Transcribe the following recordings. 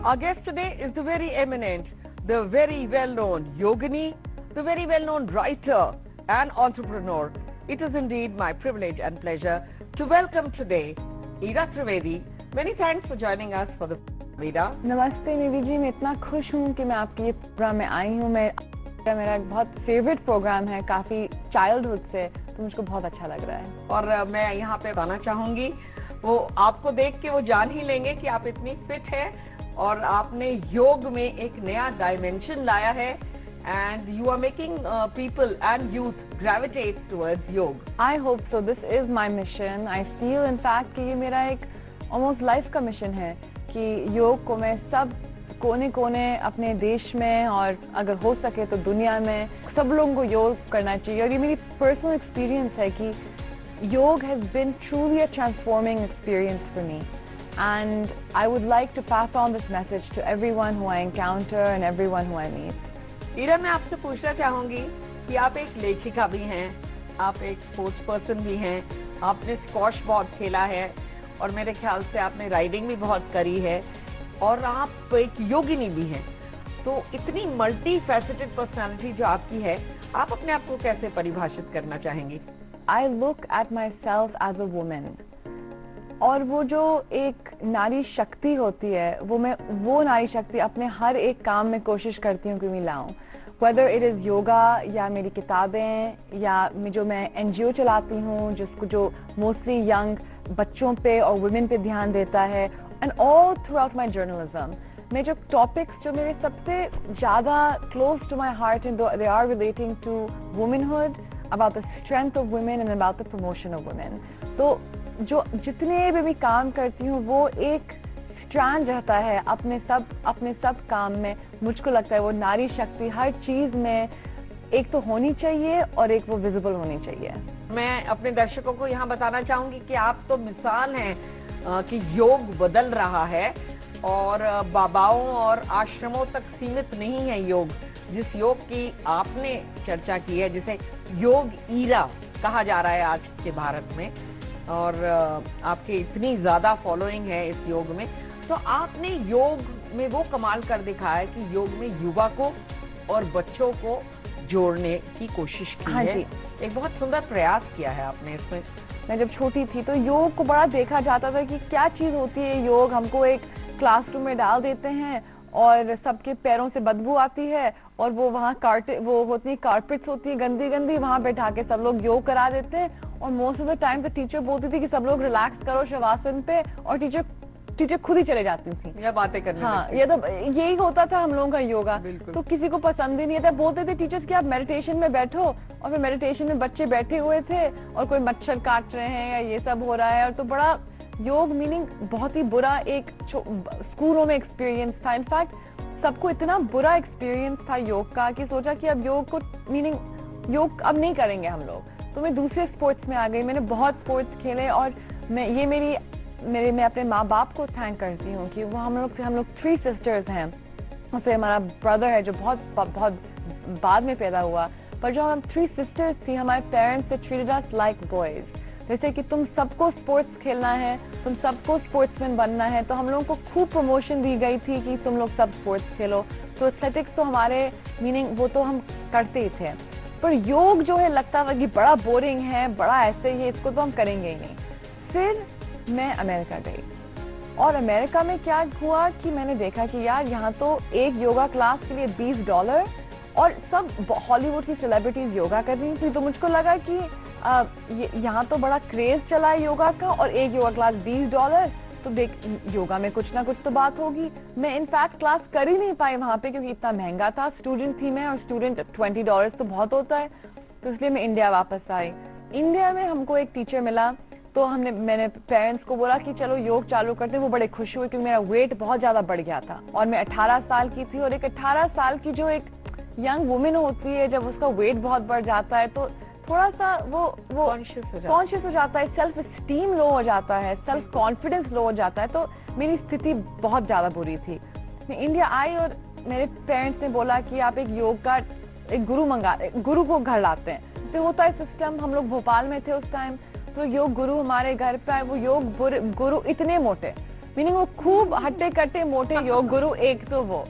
Our guest today is the very eminent, the very well-known yogini, the very well-known writer and entrepreneur. It is indeed my privilege and pleasure to welcome today Ira Trivedi. Many thanks for joining us for the Ira. नमस्ते निधि जी, मैं इतना खुश हूँ कि मैं आपके ये programme में आई हूँ। मेरा एक बहुत फेवरेट प्रोग्राम है, काफी चाइल्डहुड से, तो मुझको बहुत अच्छा लग रहा है। और मैं यहाँ पे बताना चाहूंगी, वो आपको देख के वो जान ही लेंगे कि आप इतनी फिट है और आपने योग में एक नया डायमेंशन लाया है and you are making people and youth gravitate towards yoga. I hope so. This is my mission. I feel in fact कि ये मेरा एक almost life का mission है कि योग को मैं सब कोने-कोने अपने देश में और अगर हो सके तो दुनिया में सब लोगों को योग करना चाहिए। और ये मेरी personal experience है कि योग has been truly a transforming experience for me. And I would like to pass on this message to everyone who I encounter and everyone who I meet. Ira, मैं आपसे पूछना चाहूंगी कि आप एक लेखिका भी हैं, आप एक स्पोर्ट्स पर्सन भी हैं, आपने स्क्वॉश बहुत खेला है और मेरे ख्याल से आपने राइडिंग भी बहुत करी है और आप एक योगिनी भी हैं। तो इतनी मल्टी फैसेटेड पर्सनालिटी जो आपकी है, आप अपने आप को कैसे परिभाषित करना चाहेंगी? I look at myself as a woman. और वो जो एक नारी शक्ति होती है, वो नारी शक्ति अपने हर एक काम में कोशिश करती हूँ कि मैं लाऊं। Whether it is yoga या मेरी किताबें या जो मैं NGO चलाती हूँ जिसको जो mostly young बच्चों पे और women पे ध्यान देता है, and all throughout my journalism, मैं जो topics जो मेरे सबसे ज़्यादा close to my heart and they are relating to womanhood, about the strength of women and about the promotion of women. तो जो जितने भी काम करती हूँ वो एक स्ट्रैंड रहता है अपने सब काम में। मुझको लगता है वो नारी शक्ति हर चीज में एक तो होनी चाहिए और एक वो विजिबल होनी चाहिए। मैं अपने दर्शकों को यहाँ बताना चाहूंगी कि आप तो मिसाल हैं कि योग बदल रहा है और बाबाओं और आश्रमों तक सीमित नहीं है योग। जिस योग की आपने चर्चा की है, जिसे योग ईरा कहा जा रहा है आज के भारत में, और आपकी इतनी ज्यादा फॉलोइंग है इस योग में, तो आपने योग में वो कमाल कर दिखाया है कि योग में युवा को और बच्चों को जोड़ने की कोशिश की है। एक बहुत सुंदर प्रयास किया है आपने इसमें। मैं जब छोटी थी तो योग को बड़ा देखा जाता था कि क्या चीज होती है योग, हमको एक क्लासरूम में डाल देते हैं और सबके पैरों से बदबू आती है और वो वहाँ वो होती कारपेट्स होती है गंदी गंदी, वहाँ बैठा के सब लोग योग करा देते हैं और मोस्ट ऑफ द टाइम तो टीचर बोलती थी कि सब लोग रिलैक्स करो शवासन पे और टीचर खुद ही चले जाती थी या बातें करने। हाँ, ये तो यही होता था हम लोगों का योगा। तो किसी को पसंद ही नहीं था, बोलते थे टीचर्स कि आप मेडिटेशन में बैठो, और फिर मेडिटेशन में बच्चे बैठे हुए थे और कोई मच्छर काट रहे हैं या ये सब हो रहा है। और तो बड़ा योग मीनिंग बहुत ही बुरा एक स्कूलों में एक्सपीरियंस था। इनफैक्ट सबको इतना बुरा एक्सपीरियंस था योग का कि सोचा कि अब योग को मीनिंग योग अब नहीं करेंगे हम लोग। तो मैं दूसरे स्पोर्ट्स में आ गई, मैंने बहुत स्पोर्ट्स खेले और मैं अपने माँ बाप को थैंक करती हूँ कि वो हम लोग 3 सिस्टर्स हैं। उससे हमारा ब्रदर है जो बहुत बाद में पैदा हुआ, पर जो हम 3 सिस्टर्स थी, हमारे पेरेंट्स से ट्रीटेड अस लाइक बॉयज। जैसे कि तुम सबको स्पोर्ट्स खेलना है, तुम सबको स्पोर्ट्समैन बनना है, तो हम लोगों को खूब प्रमोशन दी गई थी कि तुम लोग सब स्पोर्ट्स खेलो। तो एथलेटिक्स तो हमारे मीनिंग वो तो हम करते ही थे, पर योग जो है लगता था कि बड़ा बोरिंग है, बड़ा ऐसे ही, इसको तो हम करेंगे ही नहीं। फिर मैं अमेरिका गई और अमेरिका में क्या हुआ कि मैंने देखा कि यार यहाँ तो एक योगा क्लास के लिए $20 और सब हॉलीवुड की सेलिब्रिटीज योगा कर रही थी। तो मुझको लगा कि यहाँ तो बड़ा क्रेज चला है योगा का और एक योगा क्लास $20, तो देख योगा में कुछ ना कुछ तो बात होगी। मैं इनफैक्ट क्लास कर ही नहीं पाई वहां पे क्योंकि इतना महंगा था। स्टूडेंट थी मैं और स्टूडेंट $20 तो बहुत होता है, तो इसलिए मैं इंडिया वापस आई। इंडिया में हमको एक टीचर मिला, तो मैंने पेरेंट्स को बोला कि चलो योग चालू करते हैं। वो बड़े खुश हुए क्योंकि मेरा वेट बहुत ज्यादा बढ़ गया था और मैं 18 साल की थी। और एक 18 साल की जो एक यंग वुमेन होती है, जब उसका वेट बहुत बढ़ जाता है तो थोड़ा सा वो कॉन्शियस हो जाता है, सेल्फ स्टीम लो हो जाता है, सेल्फ कॉन्फिडेंस लो हो जाता है। तो मेरी स्थिति बहुत ज्यादा बुरी थी। मैं इंडिया आई और मेरे पेरेंट्स ने बोला कि आप एक योग का एक गुरु को घर लाते हैं। तो होता है सिस्टम, हम लोग भोपाल में थे उस टाइम, तो योग गुरु हमारे घर पे आए। वो योग गुरु इतने मोटे, मीनिंग वो खूब हट्टे कट्टे मोटे योग गुरु, एक तो वो।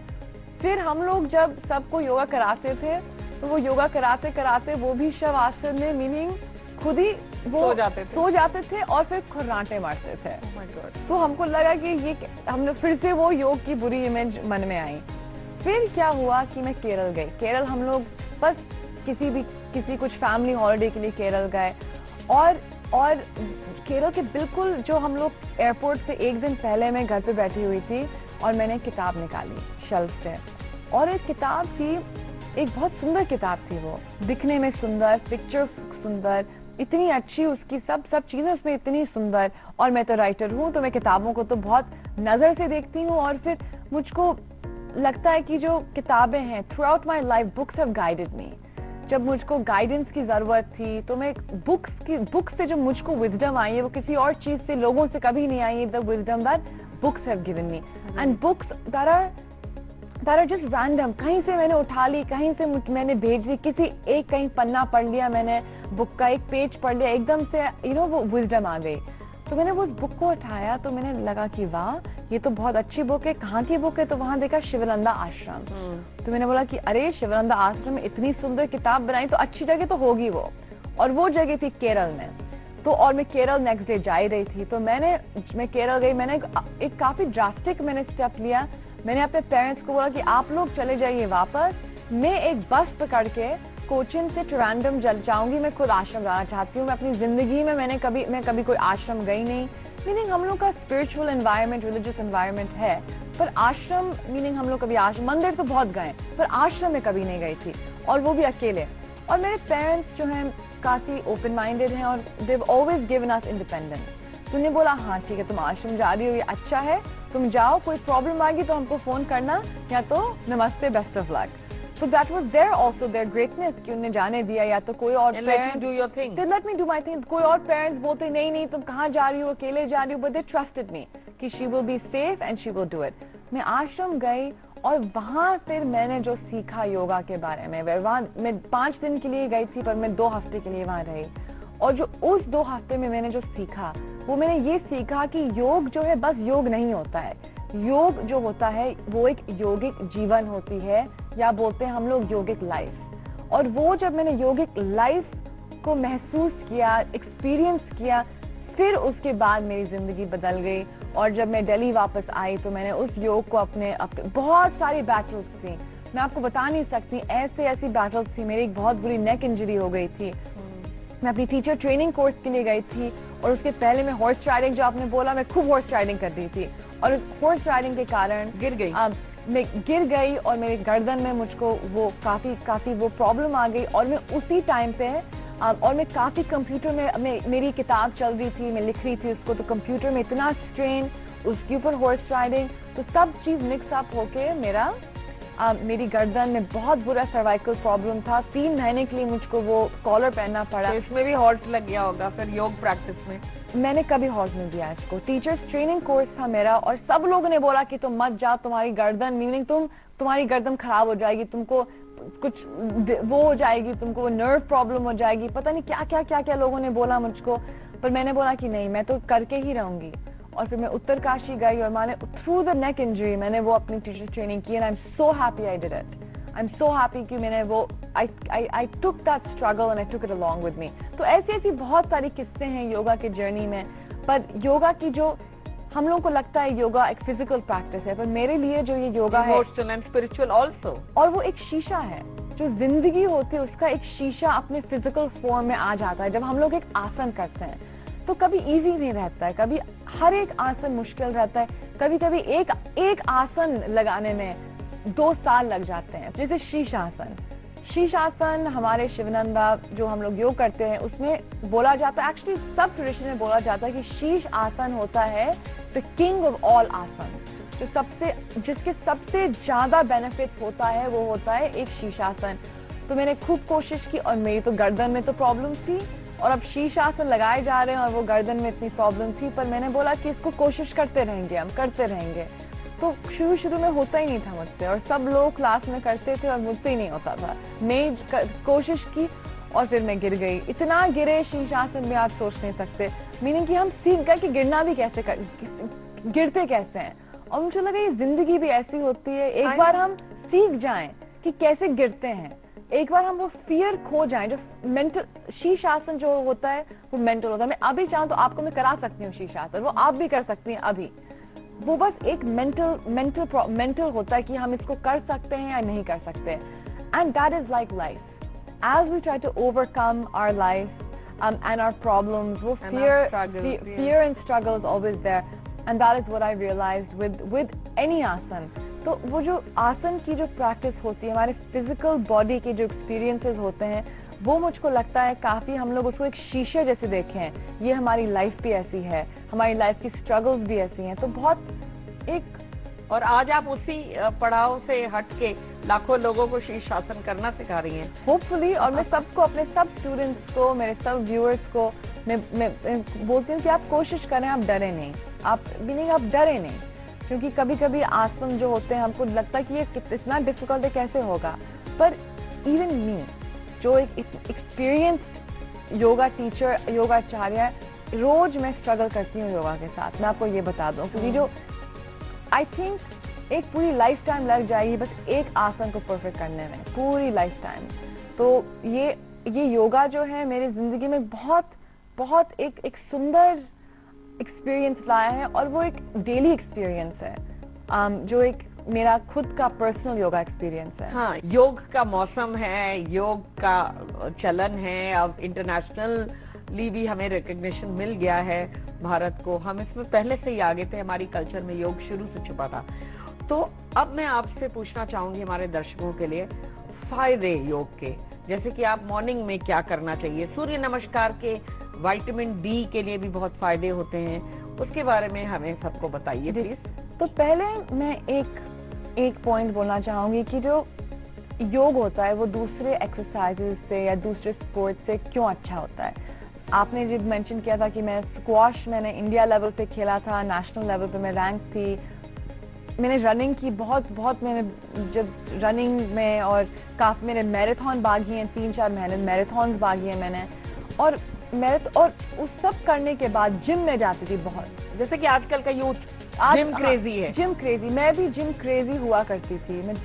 फिर हम लोग जब सबको योगा कराते थे तो वो योगा कराते कराते वो भी शवासन में मीनिंग खुद ही वो सो जाते थे और फिर खुर्राटे मारते थे। तो हमको लगा कि ये हमने फिर से वो योग की बुरी इमेज मन में आई। फिर क्या हुआ कि मैं केरल गई। केरल हम लोग बस किसी कुछ फैमिली हॉलिडे के लिए केरल गए और केरल के बिल्कुल जो हम लोग एयरपोर्ट से एक दिन पहले मैं घर पे बैठी हुई थी और मैंने किताब निकाली शेल्फ से, और एक किताब थी, एक बहुत सुंदर किताब थी, वो दिखने में सुंदर, पिक्चर सुंदर, इतनी अच्छी उसकी सब चीजें उसमें इतनी सुंदर। और मैं तो राइटर हूँ तो मैं किताबों को तो बहुत नजर से देखती हूँ, और फिर मुझको लगता है कि जो किताबें हैं through out my life books have guided मी। जब मुझको गाइडेंस की जरूरत थी तो मैं बुक्स से जो मुझको विजडम आई है वो किसी और चीज से, लोगों से कभी नहीं आई है। The wisdom that books have given me, and books that are just random, कहीं से मैंने उठा ली, कहीं से मैंने भेज दी, कहीं पन्ना पढ़ लिया मैंने, बुक का एक पेज पढ़ लिया, एकदम से वो विजडम आ गई। तो मैंने वो बुक को उठाया तो मैंने लगा कि वाह, ये तो बहुत अच्छी बुक है। कहाँ की बुक है? तो वहां देखा शिवानंद आश्रम। तो मैंने बोला कि अरे शिवानंद आश्रम में इतनी सुंदर किताब बनाई तो अच्छी जगह तो होगी वो, और वो जगह थी केरल में। तो और मैं केरल नेक्स्ट डे जा रही थी, तो मैं केरल गई। मैंने एक काफी ड्रास्टिक मैंने स्टेप लिया। मैंने अपने पेरेंट्स को बोला कि आप लोग चले जाइए वापस, मैं एक बस पकड़ के कोचिन से ट्रिवेंड्रम जाऊंगी। मैं खुद आश्रम जाना चाहती हूँ। मैं अपनी जिंदगी में मैं कभी कोई आश्रम गई नहीं। मीनिंग हम लोग का स्पिरिचुअल एनवायरनमेंट, रिलीजियस एनवायरनमेंट है, पर आश्रम मीनिंग हम लोग कभी आश्रम, मंदिर तो बहुत गए पर आश्रम में कभी नहीं गई थी, और वो भी अकेले। और मेरे पेरेंट्स जो हैं काफी ओपन माइंडेड हैं और they have always given us independence. तुमने बोला हाँ ठीक है, तुम आश्रम जा रही हो, ये अच्छा है, तुम जाओ, कोई प्रॉब्लम आएगी तो हमको फोन करना, या तो नमस्ते, best of luck. So that was their also their greatness कि उन्हें जाने दिया। या तो कोई और let me do your thing, they let me do my thing। कोई और पेरेंट्स बोलते नहीं तुम कहाँ जा रही हो, अकेले जा रही हो, but they trusted me कि she will be safe and she will do it। मैं आश्रम गई और वहां फिर मैंने जो सीखा योगा के बारे में, वहां मैं 5 दिन के लिए गई थी पर मैं 2 हफ्ते के लिए वहां रही, और जो उस 2 हफ्ते में मैंने जो सीखा वो मैंने ये सीखा कि योग जो है बस योग नहीं होता है। योग जो होता है वो एक योगिक जीवन होती है, या बोलते हैं हम लोग योगिक लाइफ। और वो जब मैंने योगिक लाइफ को महसूस किया, एक्सपीरियंस किया, फिर उसके बाद मेरी जिंदगी बदल गई। और जब मैं दिल्ली वापस आई तो मैंने उस योग को अपने बहुत सारी बैटल्स थी, मैं आपको बता नहीं सकती, ऐसी बैटल्स थी। मेरी एक बहुत बुरी नेक इंजरी हो गई थी। मैं अपनी टीचर ट्रेनिंग कोर्स के लिए गई थी, और उसके पहले मैं हॉर्स राइडिंग, जो आपने बोला, मैं खूब हॉर्स राइडिंग कर रही थी, और हॉर्स राइडिंग के कारण गिर गई। मैं गिर गई और मेरे गर्दन में मुझको वो काफी वो प्रॉब्लम आ गई। और मैं उसी टाइम पे और मैं काफी कंप्यूटर में मेरी किताब चल रही थी, मैं लिख रही थी उसको, तो कंप्यूटर में इतना स्ट्रेन, उसके ऊपर हॉर्स राइडिंग, तो सब चीज मिक्स अप होके मेरी गर्दन में बहुत बुरा सर्वाइकल प्रॉब्लम था। 3 महीने के लिए मुझको वो कॉलर पहनना पड़ा। तो इसमें भी हॉर्स लग गया होगा फिर योग प्रैक्टिस में? मैंने कभी हॉर्स नहीं दिया इसको। टीचर्स ट्रेनिंग कोर्स था मेरा, और सब लोगों ने बोला कि तुम मत जाओ, तुम्हारी गर्दन मीनिंग तुम्हारी गर्दन खराब हो जाएगी, तुमको कुछ वो हो जाएगी, तुमको नर्व प्रॉब्लम हो जाएगी, पता नहीं क्या लोगों ने बोला मुझको। पर मैंने बोला कि नहीं, मैं तो करके ही रहूंगी। और फिर मैं उत्तरकाशी गई और मैंने थ्रू द नेक इंजरी मैंने वो अपनी टीचर ट्रेनिंग की, and I am so happy I did it. I am so happy कि मैंने वो I took that struggle and I took it along with me. तो ऐसी बहुत सारी किस्से हैं योगा के जर्नी में। पर योगा की जो हम लोगों को लगता है योगा एक फिजिकल प्रैक्टिस है, पर मेरे लिए जो ये योगा है इमोशनल एंड स्पिरिचुअल आल्सो, और वो एक शीशा है। जो जिंदगी होती है उसका एक शीशा अपने फिजिकल फॉर्म में आ जाता है। जब हम लोग एक आसन करते हैं तो कभी इजी नहीं रहता है, कभी हर एक आसन मुश्किल रहता है, कभी एक आसन लगाने में 2 साल लग जाते हैं। जैसे शीशासन, शीशासन हमारे शिवानंदा जो हम लोग योग करते हैं उसमें बोला जाता है, एक्चुअली सब ट्रेडिशन में बोला जाता है कि शीश आसन होता है द किंग ऑफ ऑल आसन। जिसके सबसे ज्यादा बेनिफिट होता है वो होता है एक शीशासन। तो मैंने खूब कोशिश की, और मेरी तो गर्दन में तो प्रॉब्लम थी, और अब शीशासन लगाए जा रहे हैं और वो गर्दन में इतनी प्रॉब्लम थी, पर मैंने बोला कि इसको कोशिश करते रहेंगे, हम करते रहेंगे। तो शुरू में होता ही नहीं था मुझसे, और सब लोग क्लास में करते थे और मुझसे ही नहीं होता था। मैं कोशिश की और फिर मैं गिर गई। इतना गिरे शीशासन में आप सोच नहीं सकते, मीनिंग कि हम सीख गए कि गिरना भी कैसे गिरते कैसे हैं। और मुझे लगा ये जिंदगी भी ऐसी होती है, एक बार हम सीख जाएं कि कैसे गिरते हैं, एक बार हम वो फियर खो जाएं, जो मेंटल शीर्षासन जो होता है वो मेंटल होता है। मैं अभी चाहूँ तो आपको मैं करा सकती हूँ शीर्षासन, वो आप भी कर सकती हैं अभी। वो बस एक मेंटल होता है कि हम इसको कर सकते हैं या नहीं कर सकते। And that is like life, as we try to overcome our life and our problems, वो fear and struggle is always there, and that is what I realized with any आसन। तो वो जो आसन की जो प्रैक्टिस होती है, हमारे फिजिकल बॉडी के जो एक्सपीरियंसेस होते हैं, वो मुझको लगता है काफी हम लोग उसको एक शीशे जैसे देखें हैं। ये हमारी लाइफ भी ऐसी है, हमारी लाइफ की स्ट्रगल्स भी ऐसी हैं, तो बहुत एक। और आज आप उसी पड़ाव से हट के लाखों लोगों को शीर्षासन करना सिखा रही हैं। होपफुली। और मैं सबको, अपने सब स्टूडेंट्स को, मेरे सब व्यूअर्स को मैं बोलती हूँ कि आप कोशिश करें, आप डरे नहीं, आप डरे नहीं, क्योंकि कभी कभी आसन जो होते हैं हमको लगता है कि ये इतना डिफिकल्ट है, कैसे होगा। पर इवन मी, जो एक एक्सपीरियंस योगा टीचर, योगाचार्य है, रोज मैं स्ट्रगल करती हूँ योगा के साथ। मैं आपको ये बता दूं, क्योंकि जो आई थिंक एक पूरी लाइफ टाइम लग जाएगी बस एक आसन को परफेक्ट करने में, पूरी लाइफ टाइम। तो ये योगा जो है मेरी जिंदगी में बहुत एक सुंदर एक्सपीरियंस लाया है, और वो एक डेली एक्सपीरियंस है, जो एक मेरा खुद का पर्सनल योगा एक्सपीरियंस है। हाँ, योग का मौसम है, योग का चलन है, अब इंटरनेशनली भी हमें रिकग्निशन मिल गया है भारत को। हम इसमें पहले से ही आगे थे, हमारी कल्चर में योग शुरू से छुपा था। तो अब मैं आपसे पूछना चाहूंगी हमारे दर्शकों के लिए फायदे योग के, जैसे कि आप मॉर्निंग में क्या करना चाहिए, सूर्य नमस्कार के विटामिन डी के लिए भी बहुत फायदे होते हैं, उसके बारे में हमें सबको बताइए प्लीज। तो पहले मैं एक पॉइंट बोलना चाहूंगी कि जो योग होता है वो दूसरे एक्सरसाइजेज से या दूसरे स्पोर्ट्स से क्यों अच्छा होता है। आपने जब मेंशन किया था कि मैं स्क्वॉश मैंने इंडिया लेवल पे खेला था, नेशनल लेवल पे मैं रैंक थी, मैंने रनिंग की बहुत मैंने जब रनिंग में, और काफी मैंने मैराथन भागी हैं, 3-4 महीने मैराथन भागी हैं मैंने, और उस सब करने के बाद जिम में जाती थी बहुत, जैसे कि आजकल का यूथ जिम क्रेजी है। जिम क्रेजी, मैं भी जिम क्रेजी हुआ करती थी, मैं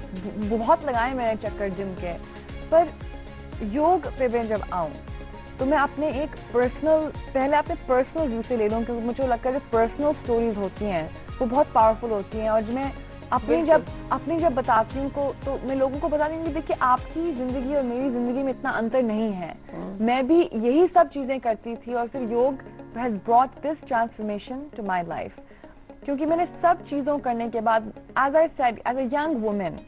बहुत लगाए मैंने चक्कर जिम के। पर योग पे मैं जब आऊं तो मैं अपने एक पहले अपने पर्सनल व्यू से ले लूं, क्योंकि मुझे लगता है जो पर्सनल स्टोरीज होती हैं वो बहुत पावरफुल होती हैं, और मैं अपनी जब बताती हूँ तो मैं लोगों को बता दूंगी, देखिए आपकी जिंदगी और मेरी जिंदगी में इतना अंतर नहीं है, मैं भी यही सब चीजें करती थी, और फिर yoga has brought this transformation to my life. क्योंकि मैंने सब चीजों करने के बाद, as I said, as a young women,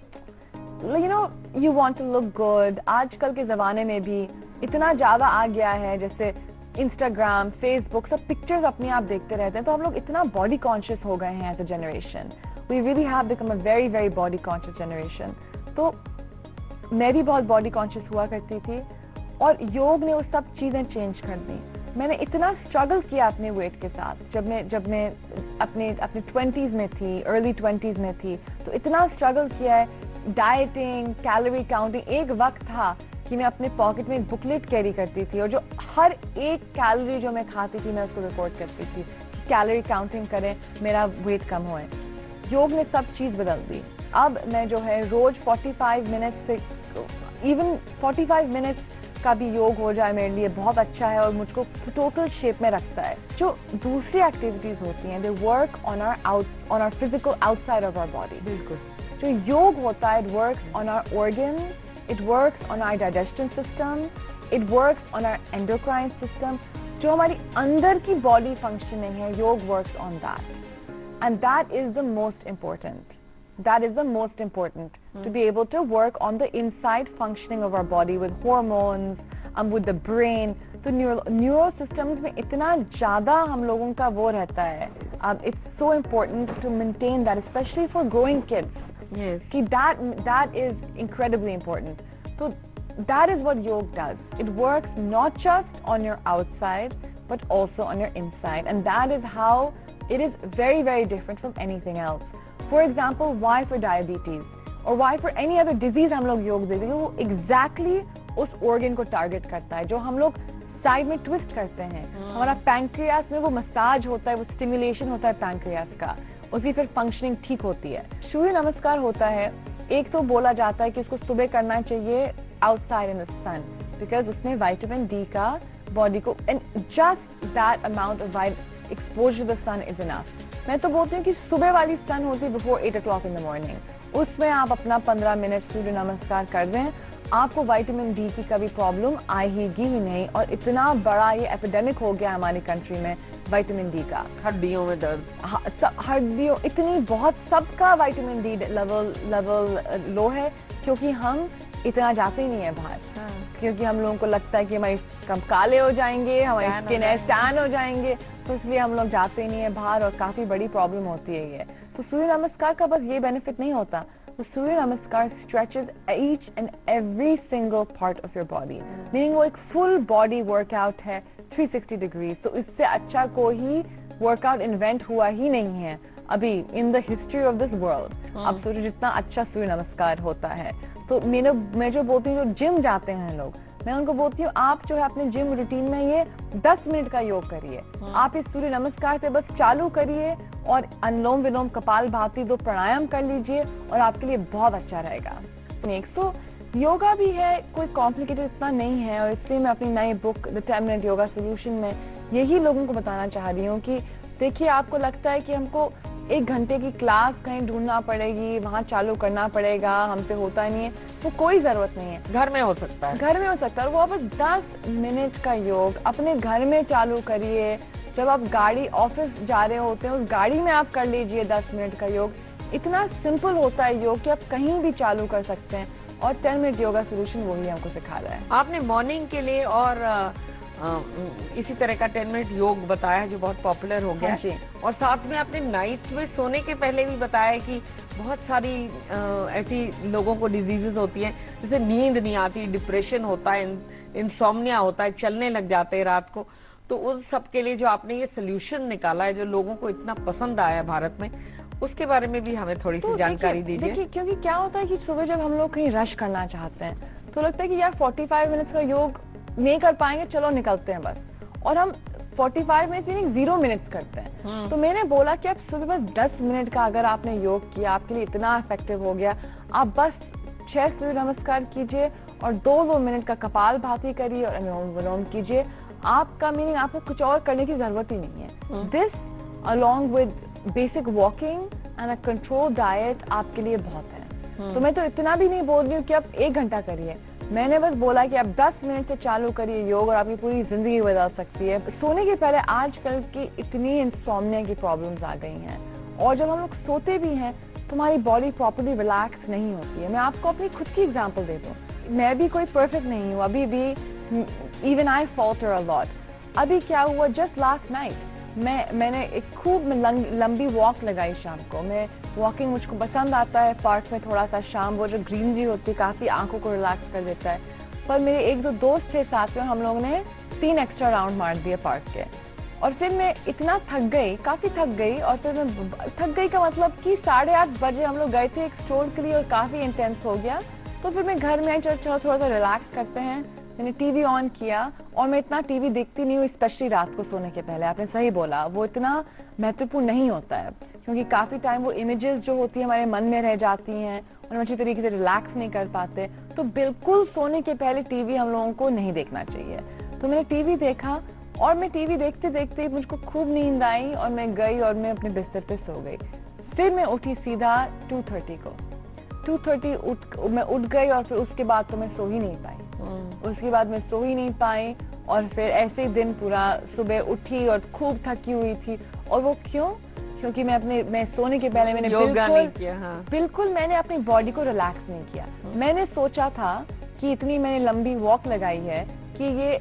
you want to look good. आजकल के जमाने में भी इतना ज्यादा आ गया है, जैसे इंस्टाग्राम, फेसबुक, सब पिक्चर्स अपने आप देखते रहते हैं, तो हम लोग इतना बॉडी कॉन्शियस हो गए हैं as a generation. We really have become a very body conscious generation. तो मैं भी बहुत बॉडी कॉन्शियस हुआ करती थी, और योग ने वो सब चीजें चेंज कर दी। मैंने इतना स्ट्रगल किया अपने वेट के साथ, जब मैं अपने 20s में थी, अर्ली 20s में थी, तो इतना स्ट्रगल किया है, डाइटिंग, कैलोरी काउंटिंग। एक वक्त था कि मैं अपने पॉकेट में एक बुकलेट कैरी करती थी, और जो हर एक कैलोरी जो मैं खाती थी मैं उसको रिकॉर्ड करती थी कि कैलोरी काउंटिंग करें, मेरा वेट कम होए। योग ने सब चीज बदल दी। अब मैं जो है रोज 45 मिनट से, इवन 45 मिनट का भी योग हो जाए मेरे लिए बहुत अच्छा है, और मुझको टोटल शेप में रखता है। जो दूसरी एक्टिविटीज होती हैं, they work on our physical outside of our body. बिल्कुल, जो योग होता है, it works on our organ, it works on our digestion system, it works on our endocrine system. जो हमारी अंदर की body functioning है, योग works on that, and that is the most important. That is the most important, to be able to work on the inside functioning of our body with hormones, with the brain. तो neural systems में इतना ज़्यादा हम लोगों का वो रहता है. It's so important to maintain that, especially for growing kids. Yes. That is incredibly important. So that is what yoga does. It works not just on your outside, but also on your inside. And that is how it is very different from anything else. For example, why for diabetes? Or why for any other disease हम लोग योग देते हैं, वो exactly उस organ को target करता है, जो हम लोग साइड में ट्विस्ट करते हैं, हमारा पैंक्रियास में वो मसाज होता है, वो स्टिमुलेशन होता है पैंक्रियास का, उसकी फिर फंक्शनिंग ठीक होती है। सूर्य नमस्कार होता है, एक तो बोला जाता है कि उसको सुबह करना चाहिए outside in the sun, because उसमें विटामिन डी का बॉडी को, and just that amount of exposure to the sun is enough. मैं तो बोलती हूँ कि सुबह वाली सन होती है before 8 o'clock in the morning, उसमें आप अपना 15 मिनट सूर्य नमस्कार कर दें, आपको विटामिन डी की कभी प्रॉब्लम आएगी ही नहीं। और इतना बड़ा ये एपिडेमिक हो गया हमारी कंट्री में विटामिन डी का, हड्डियों में दर्द, हड्डियों इतनी बहुत, सबका विटामिन डी लेवल लो है, क्योंकि हम इतना जाते ही नहीं है बाहर। क्योंकि हम लोगों को लगता है कि हमारी कम काले हो जाएंगे, हमारी स्किन है टैन हो जाएंगे, तो इसलिए हम लोग जाते ही नहीं है बाहर, और काफी बड़ी प्रॉब्लम होती है ये। तो सूर्य नमस्कार का बस ये बेनिफिट नहीं होता, तो सूर्य नमस्कार stretches each and every single part of your body, meaning वो एक फुल बॉडी वर्कआउट है 360 डिग्री। तो इससे अच्छा कोई वर्कआउट इन्वेंट हुआ ही नहीं है अभी in the history of this world. अब सूर्य जितना अच्छा सूर्य नमस्कार होता है, तो मैं जो बोलती हूँ, जो जिम जाते हैं लोग, मैं उनको बोलती हूँ आप जो है अपने जिम रूटीन में ये 10 मिनट का योग करिए। आप इस सूर्य नमस्कार से बस चालू करिए और अनुलोम विलोम कपालभाति 2 प्राणायाम कर लीजिए और आपके लिए बहुत अच्छा रहेगा। नेक्स्ट तो योगा भी है, कोई कॉम्प्लिकेटेड इतना नहीं है, और इसलिए मैं अपनी नई book the 10 minute yoga solution में यही लोगों को बताना चाह रही हूँ कि देखिए, आपको लगता है कि हमको 1 घंटे की क्लास कहीं ढूंढना पड़ेगी, वहाँ चालू करना पड़ेगा, हमसे होता नहीं है, वो कोई जरूरत नहीं है, घर में हो सकता है, घर में हो सकता है। वो आप 10 मिनट का योग अपने घर में चालू करिए, जब आप गाड़ी ऑफिस जा रहे होते हैं उस गाड़ी में आप कर लीजिए 10 मिनट का योग। इतना सिंपल होता है योग कि आप कहीं भी चालू कर सकते हैं, और 10 मिनट योगा सोल्यूशन वही हमको सिखा रहा है। आपने मॉर्निंग के लिए और इसी तरह का 10 मिनट योग बताया जो बहुत पॉपुलर हो गया है, और साथ में आपने नाइट में सोने के पहले भी बताया कि बहुत सारी ऐसी लोगों को डिजीजेस होती हैं जैसे नींद नहीं आती, डिप्रेशन होता है, इंसोम्निया होता है, चलने लग जाते हैं रात को, तो उन सब के लिए जो आपने ये सोल्यूशन निकाला है जो लोगों को इतना पसंद आया भारत में, उसके बारे में भी हमें थोड़ी सी जानकारी दीजिए। देखिए, क्योंकि क्या होता है कि सुबह जब हम लोग कहीं रश करना चाहते हैं तो लगता है कि यार 45 मिनट का योग नहीं कर पाएंगे, चलो निकलते हैं बस, और हम 45 मिनट मीनिंग 0 मिनट करते हैं। तो मैंने बोला कि आप सुबह बस 10 मिनट का अगर आपने योग किया, आपके लिए इतना इफेक्टिव हो गया, आप बस 6 सूर्य नमस्कार कीजिए और 2 मिनट का कपालभाति करिए और अनुलोम विलोम कीजिए। आपका मीनिंग आपको कुछ और करने की जरूरत ही नहीं है। This along with basic walking and a control diet आपके लिए बहुत है। तो मैं तो इतना भी नहीं बोल रही हूँ कि आप 1 घंटा करिए, मैंने बस बोला कि आप 10 मिनट से चालू करिए योग और आपकी पूरी जिंदगी बदल सकती है। सोने के पहले आजकल की इतनी इंसोम्निया की प्रॉब्लम्स आ गई हैं, और जब हम लोग सोते भी हैं तो हमारी बॉडी प्रॉपर्ली रिलैक्स नहीं होती है। मैं आपको अपनी खुद की एग्जांपल देता हूँ, मैं भी कोई परफेक्ट नहीं हूँ, अभी भी even I falter a lot. अभी क्या हुआ, जस्ट लास्ट नाइट मैंने एक खूब लंबी वॉक लगाई शाम को। मैं वॉकिंग मुझको पसंद आता है, पार्क में थोड़ा सा शाम वो जो ग्रीनरी होती है काफी आंखों को रिलैक्स कर देता है। पर मेरे 1-2 दोस्त थे साथ में, हम लोगों ने 3 एक्स्ट्रा राउंड मार दिए पार्क के, और फिर मैं इतना थक गई, काफी थक गई, और फिर मैं थक गई का मतलब कि 8:30 बजे हम लोग गए थे एक स्ट्रोल के लिए और काफी इंटेंस हो गया। तो फिर मैं घर में आई, चलो थोड़ा सा रिलैक्स करते हैं, मैंने टीवी ऑन किया, और मैं इतना टीवी देखती नहीं हूँ स्पेशली रात को सोने के पहले। आपने सही बोला, वो इतना महत्वपूर्ण नहीं होता है, क्योंकि काफी टाइम वो इमेजेस जो होती है हमारे मन में रह जाती हैं और हम अच्छी तरीके से रिलैक्स नहीं कर पाते। तो बिल्कुल सोने के पहले टीवी हम लोगों को नहीं देखना चाहिए। तो मैंने टीवी देखा, और मैं टीवी देखते देखते मुझको खूब नींद आई और मैं गई और मैं अपने बिस्तर पे सो गई। फिर मैं उठी सीधा 2:30 को, 2:30 मैं उठ गई, और फिर उसके बाद तो मैं सो ही नहीं पाई। उसके बाद मैं सो ही नहीं पाई, और फिर ऐसे ही दिन पूरा, सुबह उठी और खूब थकी हुई थी। और वो क्यों? क्योंकि मैं सोने के पहले मैंने बिल्कुल मैंने अपनी बॉडी को रिलैक्स नहीं किया। मैंने सोचा था कि इतनी मैंने लंबी वॉक लगाई है कि ये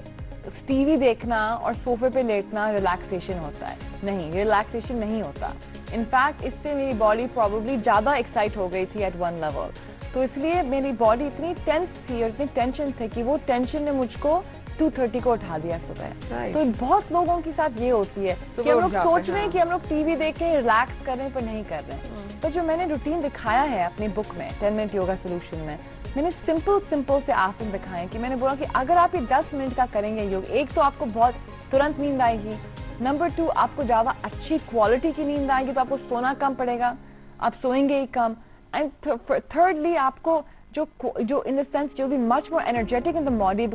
टीवी देखना और सोफे पे लेटना रिलैक्सेशन होता है। नहीं, रिलैक्सेशन नहीं होता। इनफैक्ट इससे मेरी बॉडी प्रोबेबली ज्यादा एक्साइट हो गई थी एट वन लेवल। तो इसलिए मेरी बॉडी इतनी टेंस थी और इतनी टेंशन थी कि वो टेंशन ने मुझको 2:30 को उठा दिया सुबह। Right. तो बहुत लोगों के साथ ये होती है कि हम लोग सोच रहे हैं कि हम लोग टीवी देख के रिलैक्स कर रहे हैं पर नहीं कर रहे हैं। तो जो मैंने रूटीन दिखाया है अपनी बुक में 10 मिनट योगा सोल्यूशन में, मैंने सिंपल से आसन दिखाए कि मैंने बोला कि अगर आप ये 10 मिनट का करेंगे योग, एक तो आपको बहुत तुरंत नींद आएगी, नंबर 2 आपको ज्यादा अच्छी क्वालिटी की नींद आएगी, तो आपको सोना कम पड़ेगा, आप सोएंगे ही कम, एंड थर्डली आपको जो in the sense you'll be much more energetic in the morning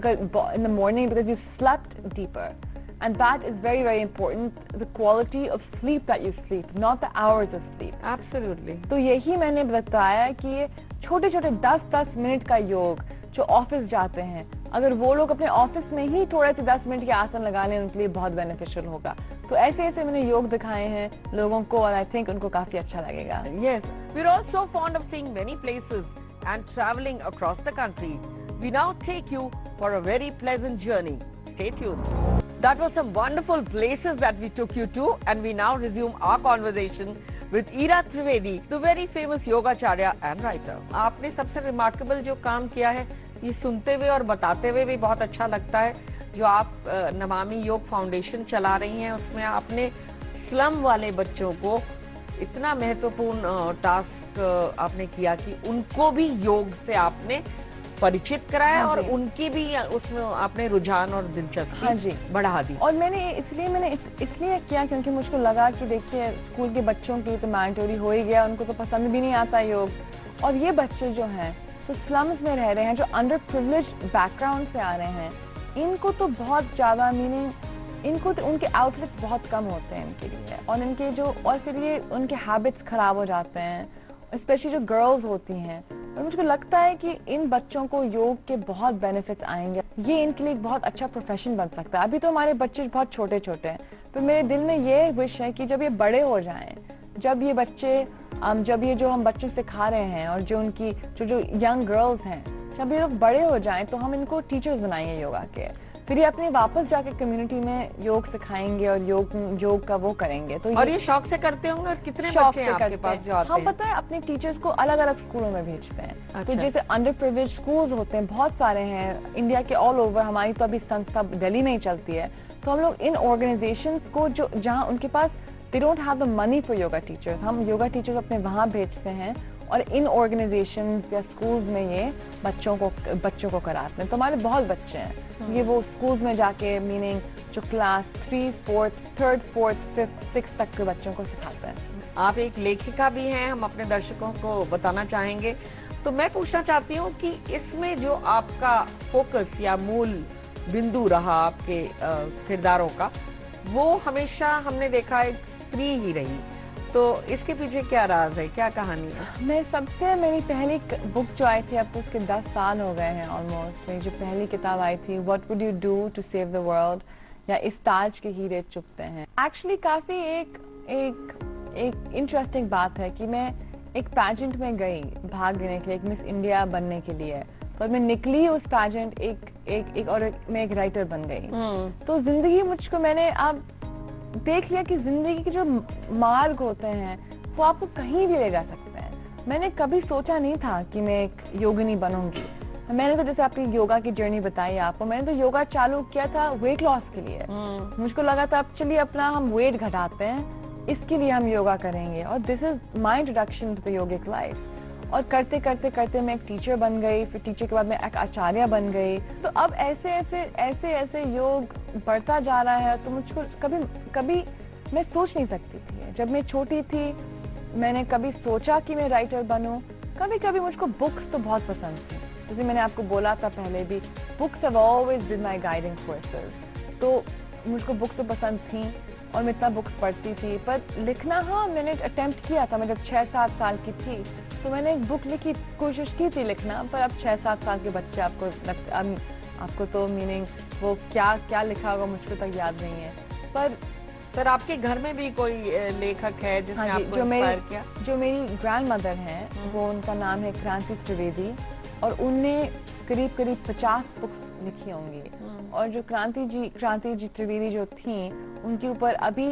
because you slept deeper, and that is very important, the quality of sleep that you sleep, not the hours of sleep. Absolutely. तो यही मैंने बताया कि ये छोटे छोटे 10-10 minute का योग जो ऑफिस जाते हैं, अगर वो लोग अपने ऑफिस में ही थोड़े से 10 मिनट के आसन लगा लें, उनके लिए बहुत बेनिफिशियल होगा। तो ऐसे ऐसे मैंने योग दिखाए हैं लोगों को, और आई थिंक उनको काफी अच्छा लगेगा। Yes, we're all so fond of seeing many places and traveling across the country. We now take you for a very pleasant journey. Stay tuned. That was some wonderful places that we took you to, and we now resume our conversation with Ira Trivedi, the very famous yogacharya and writer. आपने सबसे remarkable जो काम किया है, ये सुनते हुए और बताते हुए भी बहुत अच्छा लगता है। जो आप नमामि योग फाउंडेशन चला रही हैं, उसमें आपने स्लम वाले बच्चों को इतना महत्वपूर्ण टास्क आपने किया कि उनको भी योग से आपने परिचित कराया और उनकी भी उसमें आपने रुझान और दिलचस्पी बढ़ा दी। और मैंने इसलिए किया क्योंकि मुझको लगा कि देखिए स्कूल के बच्चों की तो मैंडेटरी हो ही गया, उनको तो पसंद भी नहीं आता योग, और ये बच्चे जो हैं तो स्लम्स में रह रहे हैं, जो अंडर प्रिविलेज्ड बैकग्राउंड से आ रहे हैं, इनको तो बहुत ज्यादा इनको तो उनके आउटलेट बहुत कम होते हैं इनके लिए, और फिर ये उनके हैबिट्स खराब हो जाते हैं, स्पेशली जो गर्ल्स होती हैं। और मुझको लगता है कि इन बच्चों को योग के बहुत बेनिफिट्स आएंगे, ये इनके लिए एक बहुत अच्छा प्रोफेशन बन सकता है। अभी तो हमारे बच्चे बहुत छोटे छोटे हैं, तो मेरे दिल में ये विश है कि जब ये बड़े हो जाएं, जब ये बच्चे जब ये जो हम बच्चों से सिखा रहे हैं और जो उनकी जो यंग गर्ल्स हैं, जब ये लोग बड़े हो जाएं तो हम इनको टीचर्स बनाएंगे योगा के, फिर ये अपने वापस जाके कम्युनिटी में योग सिखाएंगे और योग का वो करेंगे। तो और ये शौक से करते होंगे। और कितने बच्चे हैं आपके पास जो आते हैं? हम पता है अपने टीचर्स को अलग अलग स्कूलों में भेजते हैं। अच्छा। तो जैसे अंडर प्रिविलेज्ड स्कूल्स होते हैं, बहुत सारे हैं इंडिया के ऑल ओवर, हमारी तो अभी संस्था दिल्ली में ही चलती है, तो हम लोग इन ऑर्गेनाइजेशंस को जो जहाँ उनके पास they don't have the money for yoga teachers, हम योगा टीचर्स अपने वहाँ भेजते हैं और इन ऑर्गेनाइजेशंस या स्कूल्स में ये बच्चों को कराते हैं। तो हमारे बहुत बच्चे हैं, ये वो स्कूल्स में जाके मीनिंग जो class 3, 3rd, 4th, 5th, 6th तक के बच्चों को सिखाते हैं। आप एक लेखिका भी हैं, हम अपने दर्शकों को बताना चाहेंगे। तो मैं पूछना चाहती हूँ कि इसमें जो आपका फोकस या मूल बिंदु रहा आपके किरदारों का, वो हमेशा हमने देखा है स्त्री ही रही, तो इसके पीछे क्या राज है, क्या कहानी है? मेरी पहली बुक जो आई थी, अब तो उसके 10 साल हो गए हैं ऑलमोस्ट, मेरी जो पहली किताब आई थी what would you do to save the world, या इस ताज के हीरे चुभते हैं। एक्चुअली काफी एक इंटरेस्टिंग बात है कि मैं एक पैजेंट में गई भाग लेने के लिए, एक मिस इंडिया बनने के लिए, पर मैं निकली उस पैजेंट मैं एक राइटर बन गई। तो जिंदगी मैंने अब देख लिया कि जिंदगी के जो मार्ग होते हैं वो आपको कहीं भी ले जा सकते हैं। मैंने कभी सोचा नहीं था कि मैं एक योगिनी बनूंगी। मैंने तो जैसे आपकी योगा की जर्नी बताई आपको, मैंने तो योगा चालू किया था वेट लॉस के लिए। मुझको लगा था अब चलिए अपना हम वेट घटाते हैं, इसके लिए हम योगा करेंगे, और this is my introduction to the yogic life. और करते करते मैं एक टीचर बन गई, फिर टीचर के बाद मैं एक आचार्य बन गई। तो अब ऐसे योग बढ़ता जा रहा है। तो मुझको कभी मैं सोच नहीं सकती थी, जब मैं छोटी थी मैंने कभी सोचा कि मैं राइटर बनूं। कभी मुझको बुक्स तो बहुत पसंद थी, जैसे मैंने आपको बोला था पहले भी, books have always been my guiding forces. तो मुझको बुक्स तो पसंद थी और मैं इतना बुक्स पढ़ती थी, पर लिखना, हाँ मैंने अटेम्प्ट किया था। मैं जब 6-7 साल की थी तो मैंने एक बुक लिखी, कोशिश की थी लिखना, पर अब 6-7 साल के बच्चे आपको तो मीनिंग वो क्या लिखा होगा मुझको तक याद नहीं है। पर आपके घर में भी कोई लेखक है जिसने आपको इंस्पायर किया? जो मेरी ग्रैंड मदर हैं, वो उनका नाम है क्रांति त्रिवेदी, और उनने करीब 50 बुक्स लिखी होंगी। और जो क्रांति जी त्रिवेदी जो थी, उनके ऊपर अभी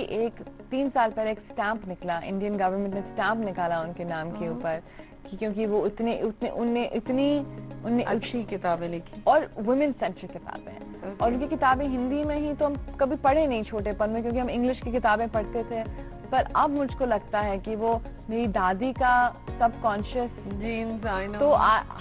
3 साल पहले एक स्टैंप निकला, इंडियन गवर्नमेंट ने स्टैंप निकाला उनके नाम के ऊपर, क्योंकि वो उनने इतनी अच्छी किताबें लिखी और वुमेन सेंट्रिक किताबें हैं। और उनकी किताबें हिंदी में ही तो हम कभी पढ़े नहीं छोटेपन में, क्योंकि हम इंग्लिश की किताबें पढ़ते थे। पर अब मुझको लगता है कि वो मेरी दादी का सबकॉन्शियस जीन्स तो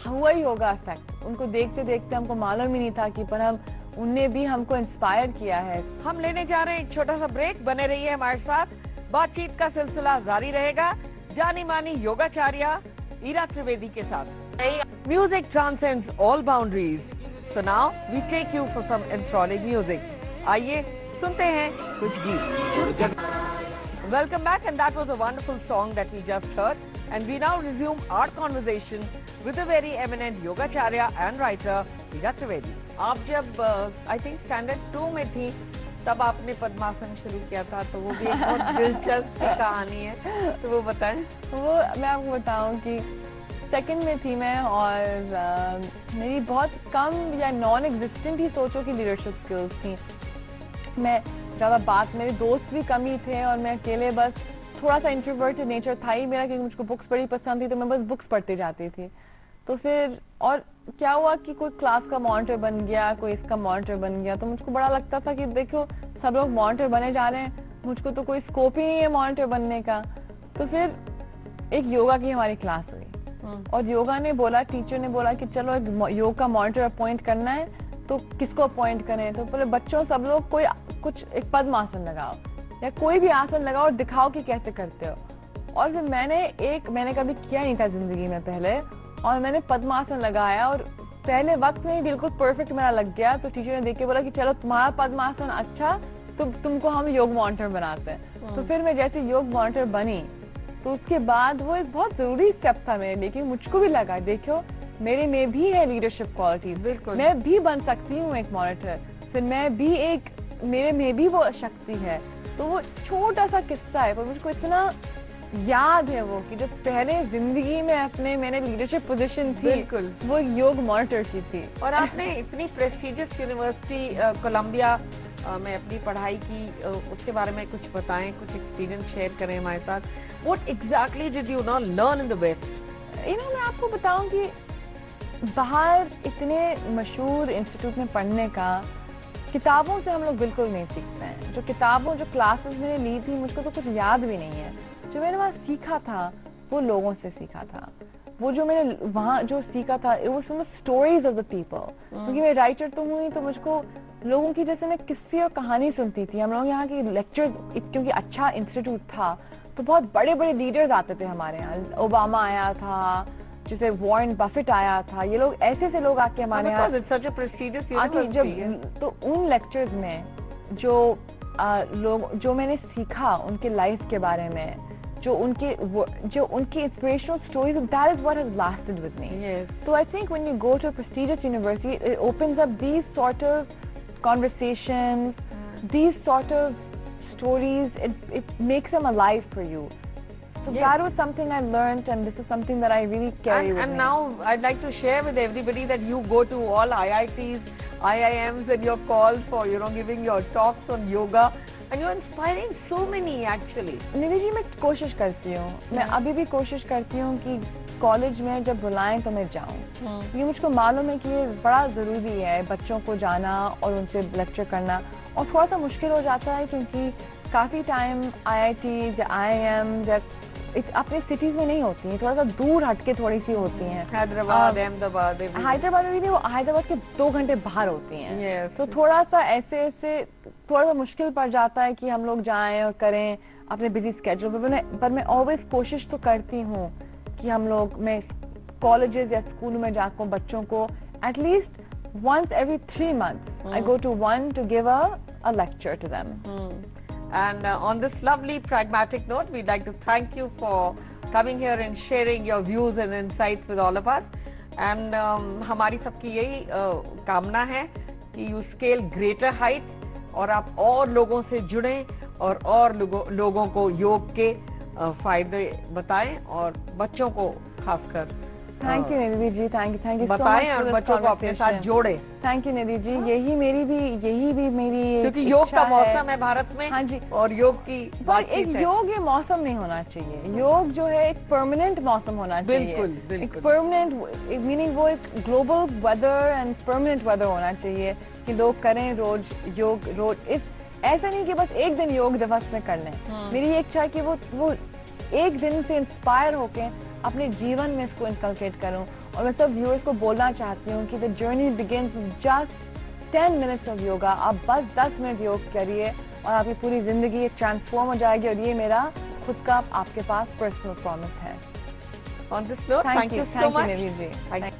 हुआ ही होगा इफेक्ट। उनको देखते देखते हमको मालूम ही नहीं था कि पर हम उनने भी हमको इंस्पायर किया है। हम लेने जा रहे हैं एक छोटा सा ब्रेक, बने रहिए हमारे साथ, बातचीत का सिलसिला जारी रहेगा जानी मानी योगाचार्या ईरा त्रिवेदी के साथ। Music transcends all boundaries, so now we take you for some anthronic music. आइए सुनते हैं कुछ गीत। Welcome back, and that was a wonderful song that we just heard. And we now resume our conversation with a very eminent yogacharya and writer, Ira Trivedi. आप जब I think standard 2 में थी, तब आपने पद्मासन शुरू किया था, तो वो भी एक बहुत दिलचस्प कहानी है, तो वो बताएं। वो मैं आपको बताऊं कि सेकंड में थी मैं, और मेरी बहुत कम या नॉन एग्जिस्टेंट ही सोचो कि लीडरशिप स्किल्स थी। मैं ज्यादा बात, मेरे दोस्त भी कम ही थे और मैं अकेले, बस थोड़ा सा इंट्रोवर्टेड नेचर था ही मेरा, क्योंकि मुझको बुक्स बड़ी पसंद थी, तो मैं बस बुक्स पढ़ती जाती थी। तो फिर और क्या हुआ कि कोई क्लास का मॉनिटर बन गया, कोई इसका मॉनिटर बन गया, तो मुझको बड़ा लगता था कि देखो सब लोग मॉनिटर बने जा रहे हैं, मुझको तो कोई स्कोप ही नहीं है मॉनिटर बनने का। तो फिर एक योगा की हमारी क्लास हुई, और योगा ने बोला, टीचर ने बोला कि चलो एक योग का मॉनिटर अपॉइंट करना है, तो किसको अपॉइंट करें। तो बोले बच्चों सब लोग कोई कुछ एक पद्मासन लगाओ या कोई भी आसन लगाओ और दिखाओ कि कैसे करते हो। और फिर मैंने कभी किया नहीं था जिंदगी में पहले, और मैंने पद्मासन लगाया और पहले वक्त में ही बिल्कुल परफेक्ट मेरा लग गया। तो टीचर ने देख के बोला कि चलो तुम्हारा पद्मासन अच्छा, तो तुमको हम योग मॉनिटर बनाते हैं। तो फिर मैं जैसे योग मॉनिटर बनी, तो उसके बाद वो एक बहुत जरूरी स्टेप था मेरे लिए, मुझको भी लगा देखो मेरे में भी है लीडरशिप क्वालिटी, बिल्कुल मैं भी बन सकती हूँ एक मॉनिटर, फिर मैं भी मेरे में भी वो शक्ति है। तो वो छोटा सा किस्सा है, पर मुझको इतना याद है वो कि जब पहले जिंदगी में मैंने लीडरशिप पोजीशन थी, बिल्कुल वो योग मॉनिटर की थी। और आपने इतनी प्रेस्टिजियस यूनिवर्सिटी कोलंबिया में अपनी पढ़ाई की, उसके बारे में कुछ बताएं, कुछ एक्सपीरियंस शेयर करें हमारे साथ। What exactly did you not learn in the West? मैं आपको बताऊं कि बाहर इतने मशहूर इंस्टीट्यूट में पढ़ने का किताबों से हम लोग बिल्कुल नहीं सीखते हैं। जो क्लासेस मैंने ली थी, मुझको तो कुछ याद भी नहीं है। जो मैंने वहाँ सीखा था वो लोगों से सीखा था। वो जो मैंने वहाँ जो सीखा था, it was from the stories of the people। क्योंकि मैं राइटर तो हूँ ही, तो मुझको लोगों की जैसे मैं किस्से और कहानी सुनती थी। हम लोग यहाँ की लेक्चर, क्योंकि अच्छा इंस्टीट्यूट था, तो बहुत बड़े बड़े लीडर्स आते थे हमारे यहाँ। ओबामा आया था, जैसे वॉरेन बफेट आया था, ये लोग ऐसे लोग आके हमारे यहाँ जब, तो उन लेक्चर्स में जो लोग जो मैंने सीखा उनके लाइफ के बारे में, जो उनकी inspirational stories, that is what has lasted with me. तो I think when you go to a prestigious university, it opens up these sort of conversations, these sort of stories, it makes them alive for you. So that was something I learned, and this is something that I really carry with me. And now I'd like to share with everybody that you go to all IITs, IIMs, and you're called for, giving your talks on yoga, and you're inspiring so many actually. Nidhi ji, मैं कोशिश करती हूँ, मैं अभी भी कोशिश करती हूँ कि कॉलेज में जब बुलाएं तो मैं जाऊँ। ये मुझको मालूम है कि ये बड़ा जरूरी है बच्चों को जाना और उनसे लेक्चर करना, और थोड़ा सा मुश्किल हो जाता है क्योंकि काफी टाइम IITs या IIMs अपने सिटीज में नहीं होती हैं, थोड़ा सा दूर हटके थोड़ी सी होती हैं। हैदराबाद, अहमदाबाद, हैदराबाद में भी नहीं, वो हैदराबाद के 2 घंटे बाहर होती हैं। तो थोड़ा सा ऐसे थोड़ा सा मुश्किल पड़ जाता है कि हम लोग जाएं और करें अपने बिजी स्केड्यूल पर मैं ऑलवेज कोशिश तो करती हूँ कि मैं कॉलेजेस या स्कूल में जाकर बच्चों को at least once every 3 months, I go to one to give a lecture to them. And on this lovely pragmatic note, we'd like to thank you for coming here and sharing your views and insights with all of us. And हमारी सबकी यही कामना है कि you scale greater heights, और आप और लोगों से जुड़ें और लोगों को योग के फायदे बताएं, और बच्चों को खासकर thank you Nidhi ji, thank you बताएं और बच्चों को अपने साथ जोड़े, थैंक यू निधि जी। यही भी मेरी क्योंकि योग का मौसम है भारत में। हाँ जी, और योग की पर बातचीत एक है। योग ये मौसम नहीं होना चाहिए। योग जो है एक परमानेंट मौसम होना चाहिए। बिल्कुल एक बिल्कुल। परमानेंट मीनिंग वो एक global weather and permanent weather होना चाहिए कि लोग करें रोज योग। रोज ऐसा नहीं कि बस एक दिन योग दिवस में कर लें। मेरी ये इच्छा है कि वो एक दिन से इंस्पायर होके अपने जीवन में इसको इंकलकेट करूं। और मैं सब व्यूअर्स को बोलना चाहती हूँ कि the journey begins just 10 minutes of yoga. आप बस 10 मिनट योग करिए और आपकी पूरी जिंदगी ट्रांसफॉर्म हो जाएगी। और ये मेरा खुद का आपके पास पर्सनल प्रॉमिस है। On this note, thank you so much. Nidhi ji.